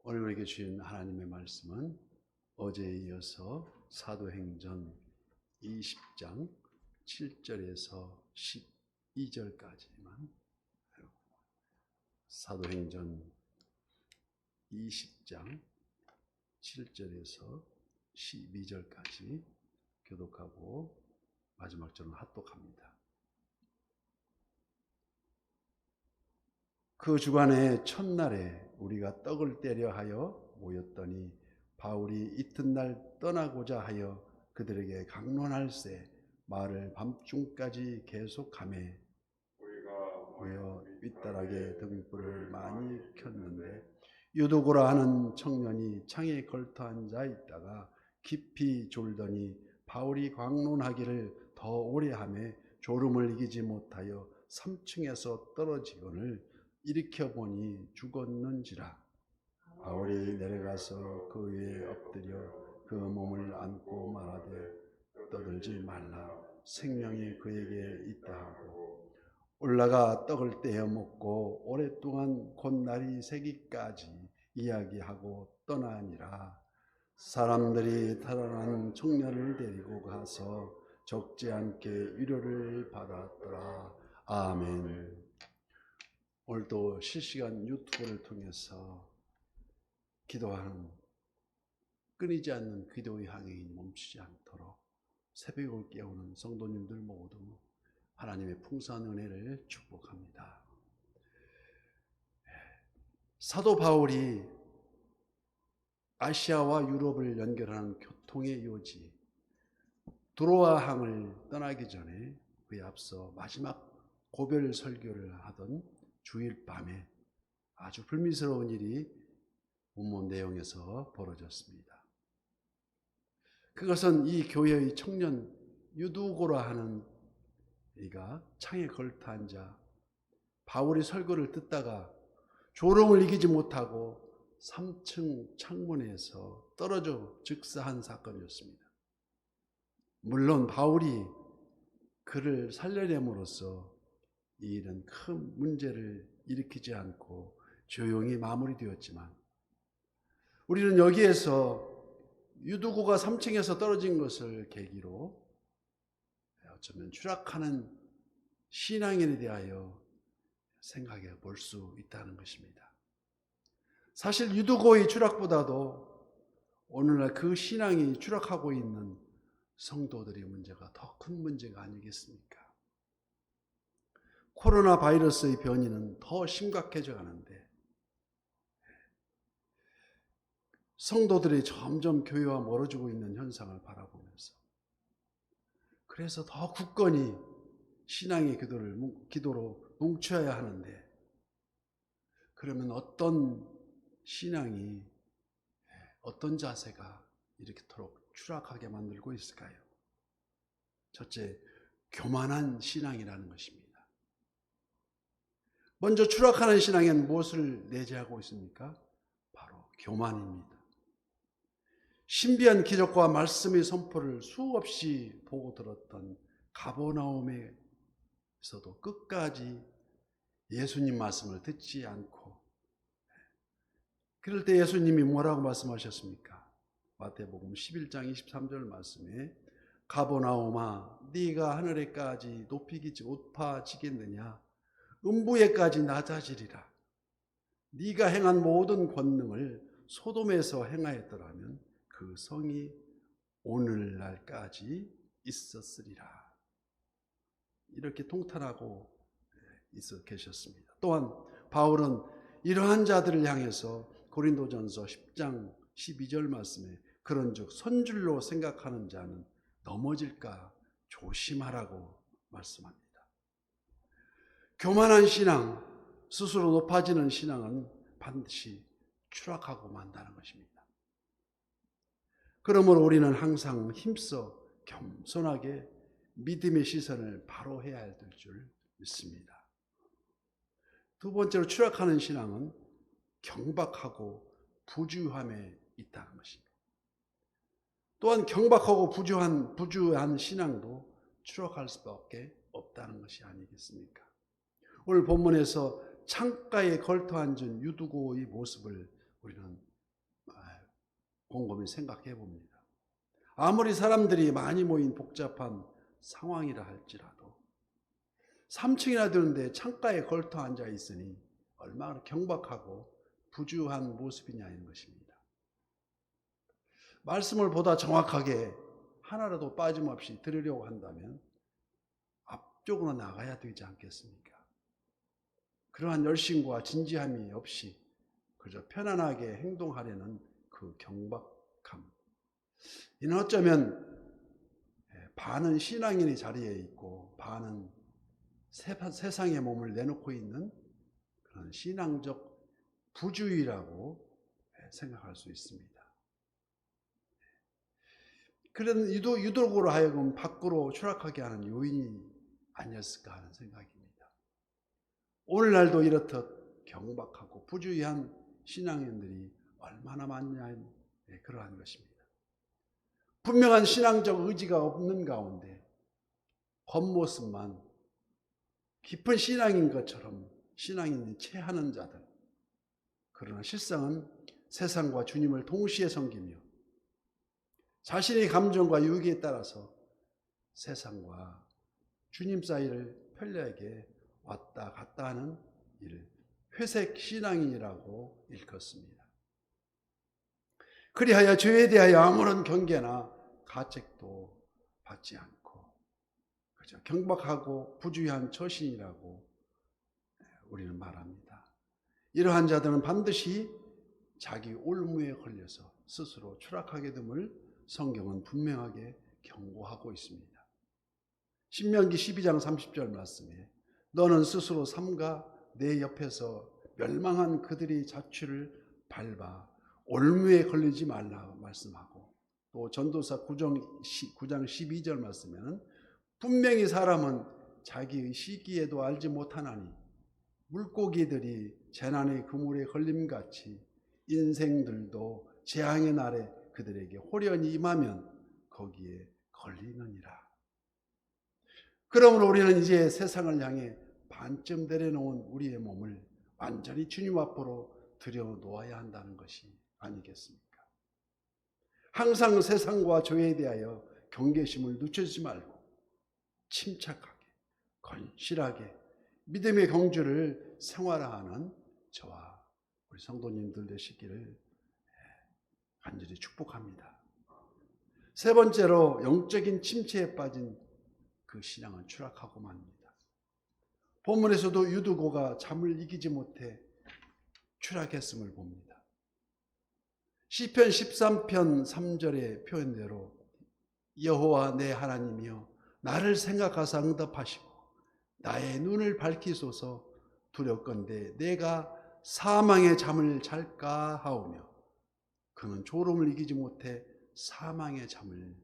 오늘 우리에게 주신 하나님의 말씀은 어제에 이어서 사도행전 20장 7절에서 12절까지만, 사도행전 20장 7절에서 12절까지 교독하고 마지막 절은 합독합니다. 그 주간의 첫날에 우리가 떡을 떼려 하여 모였더니 바울이 이튿날 떠나고자 하여 그들에게 강론할세 말을 밤중까지 계속하매 모여 윗다락에 등불을 많이 켰는데 유도고라 하는 청년이 창에 걸터 앉아 있다가 깊이 졸더니 바울이 강론하기를 더 오래 하매 졸음을 이기지 못하여 3층에서 떨어지거늘 일으켜 보니 죽었는지라. 바울이 내려가서 그 위에 엎드려 그 몸을 안고 말하되 떠들지 말라, 생명이 그에게 있다 하고 올라가 떡을 떼어 먹고 오랫동안 곧 날이 새기까지 이야기하고 떠나니라. 사람들이 달아난 청년을 데리고 가서 적지 않게 위로를 받았더라. 아멘. 오늘도 실시간 유튜브를 통해서 기도하는 끊이지 않는 기도의 항해이 멈추지 않도록 새벽을 깨우는 성도님들 모두 하나님의 풍성한 은혜를 축복합니다. 사도 바울이 아시아와 유럽을 연결하는 교통의 요지 드로아 항을 떠나기 전에 그에 앞서 마지막 고별 설교를 하던 주일 밤에 아주 불미스러운 일이 본문 내용에서 벌어졌습니다. 그것은 이 교회의 청년 유두고라 하는 이가 창에 걸터 앉아 바울의 설교를 듣다가 졸음을 이기지 못하고 3층 창문에서 떨어져 즉사한 사건이었습니다. 물론 바울이 그를 살려냄으로써 이 일은 큰 문제를 일으키지 않고 조용히 마무리되었지만 우리는 여기에서 유두고가 3층에서 떨어진 것을 계기로 어쩌면 추락하는 신앙인에 대하여 생각해 볼 수 있다는 것입니다. 사실 유두고의 추락보다도 오늘날 그 신앙이 추락하고 있는 성도들의 문제가 더 큰 문제가 아니겠습니까? 코로나 바이러스의 변이는 더 심각해져 가는데 성도들이 점점 교회와 멀어지고 있는 현상을 바라보면서 그래서 더 굳건히 신앙의 기도로 뭉쳐야 하는데 그러면 어떤 신앙이 어떤 자세가 이렇게토록 추락하게 만들고 있을까요? 첫째, 교만한 신앙이라는 것입니다. 먼저 추락하는 신앙에는 무엇을 내재하고 있습니까? 바로 교만입니다. 신비한 기적과 말씀의 선포를 수없이 보고 들었던 가버나움에서도 끝까지 예수님 말씀을 듣지 않고 그럴 때 예수님이 뭐라고 말씀하셨습니까? 마태복음 11장 23절 말씀에 가버나움아 네가 하늘에까지 높아지겠느냐 음부에까지 낮아지리라. 네가 행한 모든 권능을 소돔에서 행하였더라면 그 성이 오늘날까지 있었으리라. 이렇게 통탄하고 있어 계셨습니다. 또한 바울은 이러한 자들을 향해서 고린도전서 10장 12절 말씀에 그런즉 선줄로 생각하는 자는 넘어질까 조심하라고 말씀합니다. 교만한 신앙, 스스로 높아지는 신앙은 반드시 추락하고 만다는 것입니다. 그러므로 우리는 항상 힘써 겸손하게 믿음의 시선을 바로 해야 할 줄 믿습니다. 두 번째로 추락하는 신앙은 경박하고 부주함에 있다는 것입니다. 또한 경박하고 부주한 신앙도 추락할 수밖에 없다는 것이 아니겠습니까? 오늘 본문에서 창가에 걸터 앉은 유두고의 모습을 우리는 곰곰이 생각해 봅니다. 아무리 사람들이 많이 모인 복잡한 상황이라 할지라도 3층이나 되는데 창가에 걸터 앉아 있으니 얼마나 경박하고 부주한 모습이냐는 것입니다. 말씀을 보다 정확하게 하나라도 빠짐없이 들으려고 한다면 앞쪽으로 나가야 되지 않겠습니까? 그러한 열심과 진지함이 없이 그저 편안하게 행동하려는 그 경박함. 이는 어쩌면 반은 신앙인의 자리에 있고 반은 세상의 몸을 내놓고 있는 그런 신앙적 부주의라고 생각할 수 있습니다. 그런 유독으로 하여금 밖으로 추락하게 하는 요인이 아니었을까 하는 생각입니다. 오늘날도 이렇듯 경박하고 부주의한 신앙인들이 얼마나 많냐 그러한 것입니다. 분명한 신앙적 의지가 없는 가운데 겉모습만 깊은 신앙인 것처럼 신앙인이 체하는 자들, 그러나 실상은 세상과 주님을 동시에 섬기며 자신의 감정과 유익에 따라서 세상과 주님 사이를 편리하게 왔다 갔다 하는 일을 회색 신앙인이라고 일컫습니다. 그리하여 죄에 대하여 아무런 경계나 가책도 받지 않고 그저 경박하고 부주의한 처신이라고 우리는 말합니다. 이러한 자들은 반드시 자기 올무에 걸려서 스스로 추락하게 됨을 성경은 분명하게 경고하고 있습니다. 신명기 12장 30절 말씀에 너는 스스로 삼가 내 옆에서 멸망한 그들의 자취를 밟아 올무에 걸리지 말라 말씀하고, 또 전도서 9장 12절 말씀에는 분명히 사람은 자기의 시기에도 알지 못하나니 물고기들이 재난의 그물에 걸림같이 인생들도 재앙의 날에 그들에게 홀연히 임하면 거기에 걸리느니라. 그러므로 우리는 이제 세상을 향해 반쯤 내려놓은 우리의 몸을 완전히 주님 앞으로 들여놓아야 한다는 것이 아니겠습니까? 항상 세상과 죄에 대하여 경계심을 늦추지 말고 침착하게 건실하게 믿음의 경주를 생활화하는 저와 우리 성도님들 되시기를 간절히 축복합니다. 세 번째로 영적인 침체에 빠진 그 신앙은 추락하고 맙니다. 본문에서도 유두고가 잠을 이기지 못해 추락했음을 봅니다. 시편 13편 3절의 표현대로 여호와 내 하나님이여 나를 생각하사 응답하시고 나의 눈을 밝히소서. 두렵건대 내가 사망의 잠을 잘까 하오며, 그는 졸음을 이기지 못해 사망의 잠을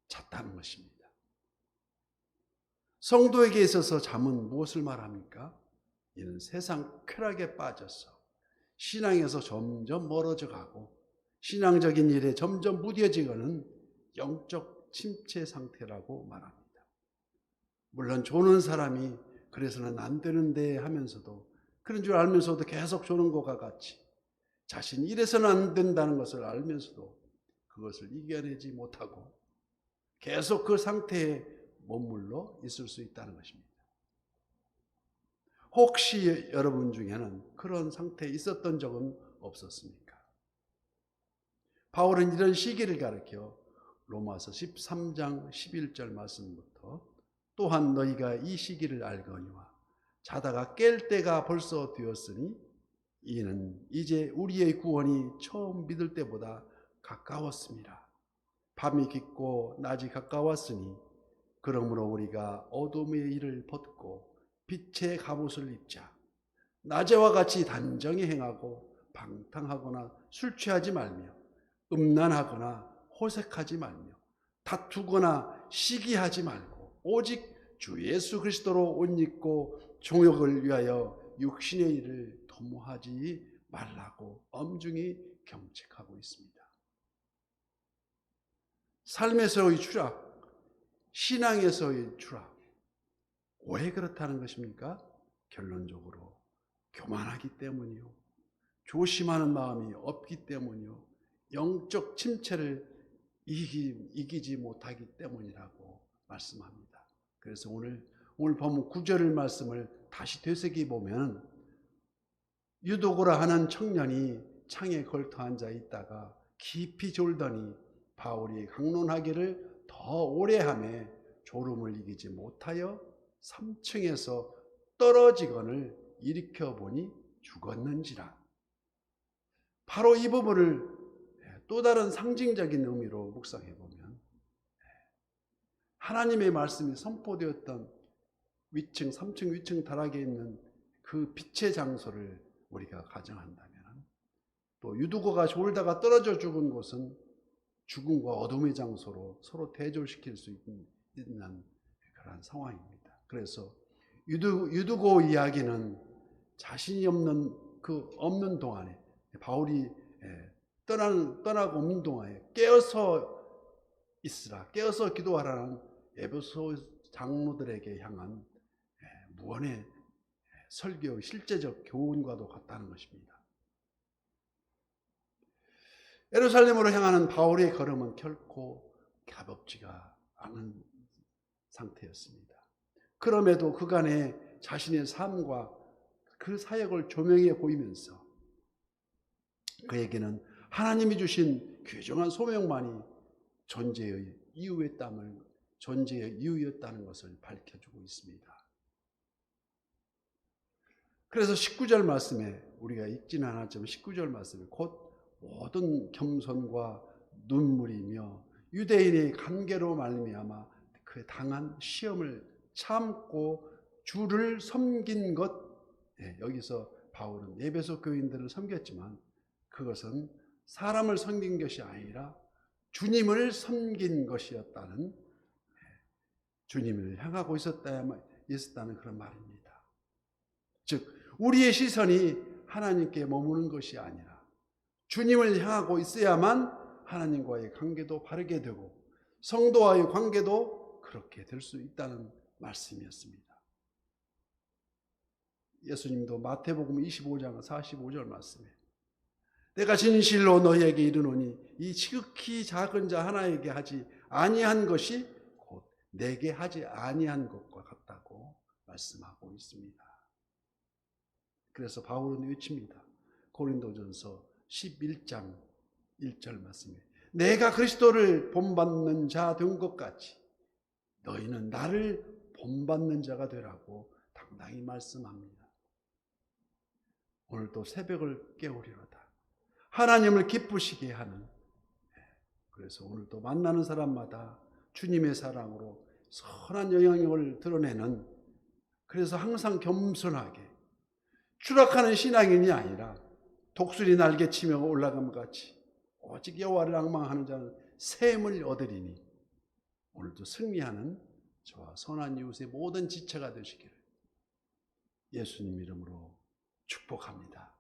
잤다는 것입니다. 성도에게 있어서 잠은 무엇을 말합니까? 이는 세상 쾌락에 빠져서 신앙에서 점점 멀어져 가고 신앙적인 일에 점점 무뎌지고는 영적 침체 상태라고 말합니다. 물론 조는 사람이 그래서는 안 되는데 하면서도, 그런 줄 알면서도 계속 조는 것과 같이 자신이 이래서는 안 된다는 것을 알면서도 그것을 이겨내지 못하고 계속 그 상태에 머물러 있을 수 있다는 것입니다. 혹시 여러분 중에는 그런 상태에 있었던 적은 없었습니까? 바울은 이런 시기를 가리켜 로마서 13장 11절 말씀부터 또한 너희가 이 시기를 알거니와 자다가 깰 때가 벌써 되었으니 이는 이제 우리의 구원이 처음 믿을 때보다 가까웠습니다. 밤이 깊고 낮이 가까웠으니 그러므로 우리가 어둠의 일을 벗고 빛의 갑옷을 입자. 낮에와 같이 단정히 행하고 방탕하거나 술 취하지 말며 음란하거나 호색하지 말며 다투거나 시기하지 말고 오직 주 예수 그리스도로 옷 입고 종욕을 위하여 육신의 일을 도모하지 말라고 엄중히 경책하고 있습니다. 삶에서의 추락, 신앙에서의 추락, 왜 그렇다는 것입니까? 결론적으로 교만하기 때문이요, 조심하는 마음이 없기 때문이요, 영적 침체를 이기지 못하기 때문이라고 말씀합니다. 그래서 오늘 보면 9절 말씀을 다시 되새기 보면 유도고라 하는 청년이 창에 걸터 앉아 있다가 깊이 졸더니 바울이 강론하기를 더 오래 하매 졸음을 이기지 못하여 3층에서 떨어지거늘 일으켜 보니 죽었는지라. 바로 이 부분을 또 다른 상징적인 의미로 묵상해 보면 하나님의 말씀이 선포되었던 위층, 3층 위층 다락에 있는 그 빛의 장소를 우리가 가정한다면 또 유두고가 졸다가 떨어져 죽은 곳은 죽음과 어둠의 장소로 서로 대조시킬 수 있는 그런 상황입니다. 그래서 유두고 이야기는 자신이 없는 동안에 바울이 떠나고 없는 동안에 깨어서 있으라, 깨어서 기도하라는 에베소 장로들에게 향한 무언의 설교의 실제적 교훈과도 같다는 것입니다. 예루살렘으로 향하는 바울의 걸음은 결코 가볍지가 않은 상태였습니다. 그럼에도 그간의 자신의 삶과 그 사역을 조명해 보이면서 그에게는 하나님이 주신 귀중한 소명만이 존재의 이유였다는 것을 밝혀주고 있습니다. 그래서 19절 말씀에 우리가 읽지는 않았지만 19절 말씀에 곧 모든 겸손과 눈물이며 유대인의 관계로 말미암아 그 당한 시험을 참고 주를 섬긴 것, 여기서 바울은 에베소 교인들을 섬겼지만 그것은 사람을 섬긴 것이 아니라 주님을 섬긴 것이었다는, 주님을 향하고 있었다는 그런 말입니다. 즉 우리의 시선이 하나님께 머무는 것이 아니라 주님을 향하고 있어야만 하나님과의 관계도 바르게 되고 성도와의 관계도 그렇게 될 수 있다는 말씀이었습니다. 예수님도 마태복음 25장 45절 말씀에 내가 진실로 너희에게 이르노니 이 지극히 작은 자 하나에게 하지 아니한 것이 곧 내게 하지 아니한 것과 같다고 말씀하고 있습니다. 그래서 바울은 외칩니다. 고린도전서 11장 1절 말씀에 내가 그리스도를 본받는 자 된 것 같이 너희는 나를 본받는 자가 되라고 당당히 말씀합니다. 오늘도 새벽을 깨우리로다. 하나님을 기쁘시게 하는, 그래서 오늘도 만나는 사람마다 주님의 사랑으로 선한 영향력을 드러내는, 그래서 항상 겸손하게 추락하는 신앙인이 아니라 독수리 날개치며 올라감 같이 오직 여호와를 앙망하는 자는 샘을 얻으리니 오늘도 승리하는 저와 선한 이웃의 모든 지체가 되시기를 예수님 이름으로 축복합니다.